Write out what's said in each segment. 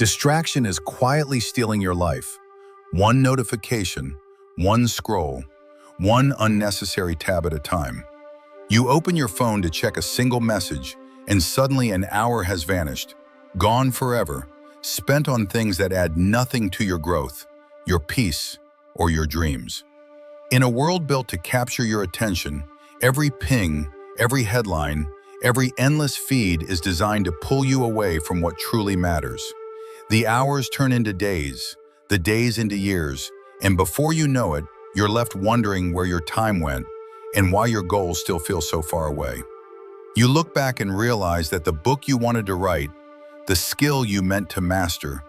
Distraction is quietly stealing your life. One notification, one scroll, one unnecessary tab at a time. You open your phone to check a single message, and suddenly an hour has vanished, gone forever, spent on things that add nothing to your growth, your peace, or your dreams. In a world built to capture your attention, every ping, every headline, every endless feed is designed to pull you away from what truly matters. The hours turn into days, the days into years, and before you know it, you're left wondering where your time went and why your goals still feel so far away. You look back and realize that the book you wanted to write, the skill you meant to master,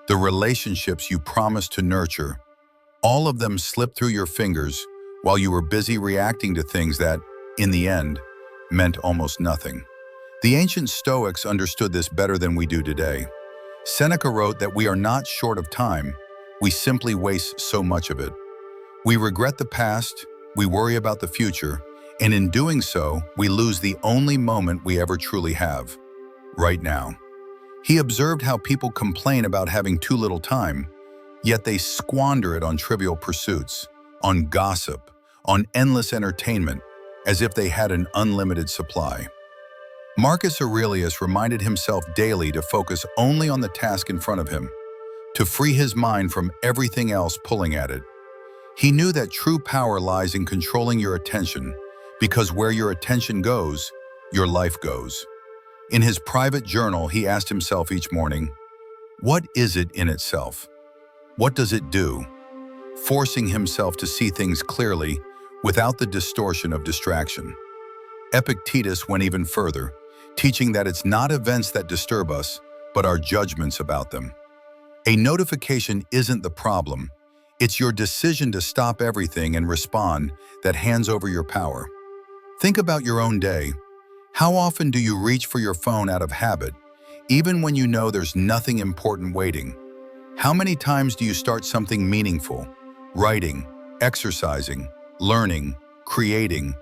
the relationships you promised to nurture, all of them slipped through your fingers while you were busy reacting to things that, in the end, meant almost nothing. The ancient Stoics understood this better than we do today. Seneca wrote that we are not short of time, we simply waste so much of it. We regret the past, we worry about the future, and in doing so, we lose the only moment we ever truly have, right now. He observed how people complain about having too little time, yet they squander it on trivial pursuits, on gossip, on endless entertainment, as if they had an unlimited supply. Marcus Aurelius reminded himself daily to focus only on the task in front of him, to free his mind from everything else pulling at it. He knew that true power lies in controlling your attention, because where your attention goes, your life goes. In his private journal, he asked himself each morning, what is it in itself? What does it do? Forcing himself to see things clearly without the distortion of distraction. Epictetus went even further, teaching that it's not events that disturb us, but our judgments about them. A notification isn't the problem. It's your decision to stop everything and respond that hands over your power. Think about your own day. How often do you reach for your phone out of habit, even when you know there's nothing important waiting? How many times do you start something meaningful, writing, exercising, learning, creating,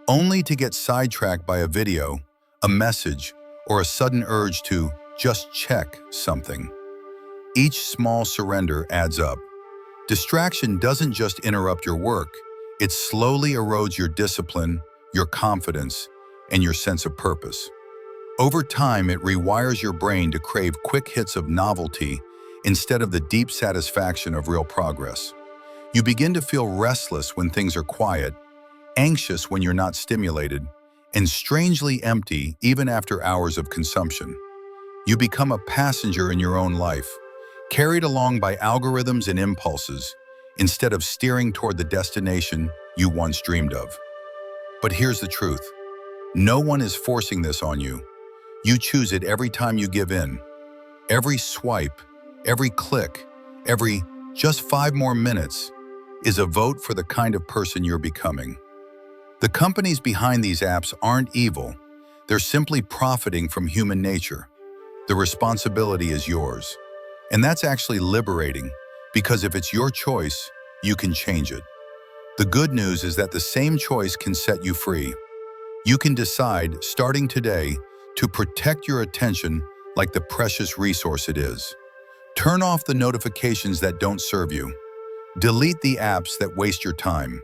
only to get sidetracked by a video, a message, or a sudden urge to just check something? Each small surrender adds up. Distraction doesn't just interrupt your work, it slowly erodes your discipline, your confidence, and your sense of purpose. Over time, it rewires your brain to crave quick hits of novelty instead of the deep satisfaction of real progress. You begin to feel restless when things are quiet, anxious when you're not stimulated, and strangely empty even after hours of consumption. You become a passenger in your own life, carried along by algorithms and impulses, instead of steering toward the destination you once dreamed of. But here's the truth. No one is forcing this on you. You choose it every time you give in. Every swipe, every click, every just 5 more minutes is a vote for the kind of person you're becoming. The companies behind these apps aren't evil. They're simply profiting from human nature. The responsibility is yours. And that's actually liberating, because if it's your choice, you can change it. The good news is that the same choice can set you free. You can decide, starting today, to protect your attention like the precious resource it is. Turn off the notifications that don't serve you. Delete the apps that waste your time.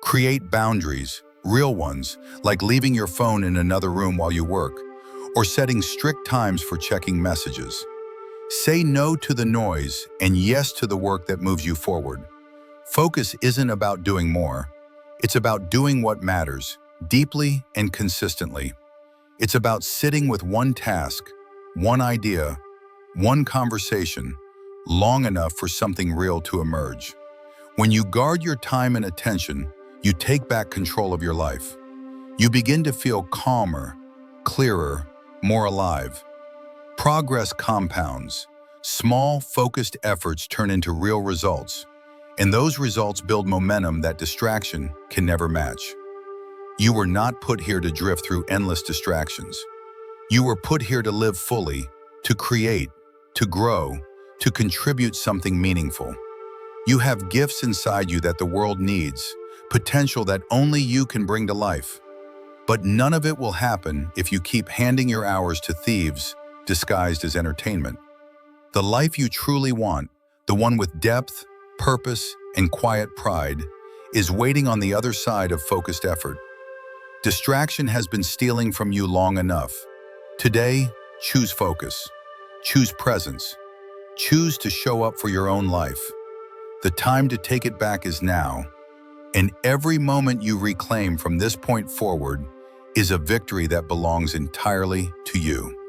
Create boundaries, real ones, like leaving your phone in another room while you work, or setting strict times for checking messages. Say no to the noise and yes to the work that moves you forward. Focus isn't about doing more. It's about doing what matters, deeply and consistently. It's about sitting with one task, one idea, one conversation, long enough for something real to emerge. When you guard your time and attention, you take back control of your life. You begin to feel calmer, clearer, more alive. Progress compounds. Small, focused efforts turn into real results, and those results build momentum that distraction can never match. You were not put here to drift through endless distractions. You were put here to live fully, to create, to grow, to contribute something meaningful. You have gifts inside you that the world needs, potential that only you can bring to life. But none of it will happen if you keep handing your hours to thieves disguised as entertainment. The life you truly want, the one with depth, purpose, and quiet pride, is waiting on the other side of focused effort. Distraction has been stealing from you long enough. Today, choose focus. Choose presence. Choose to show up for your own life. The time to take it back is now, and every moment you reclaim from this point forward is a victory that belongs entirely to you.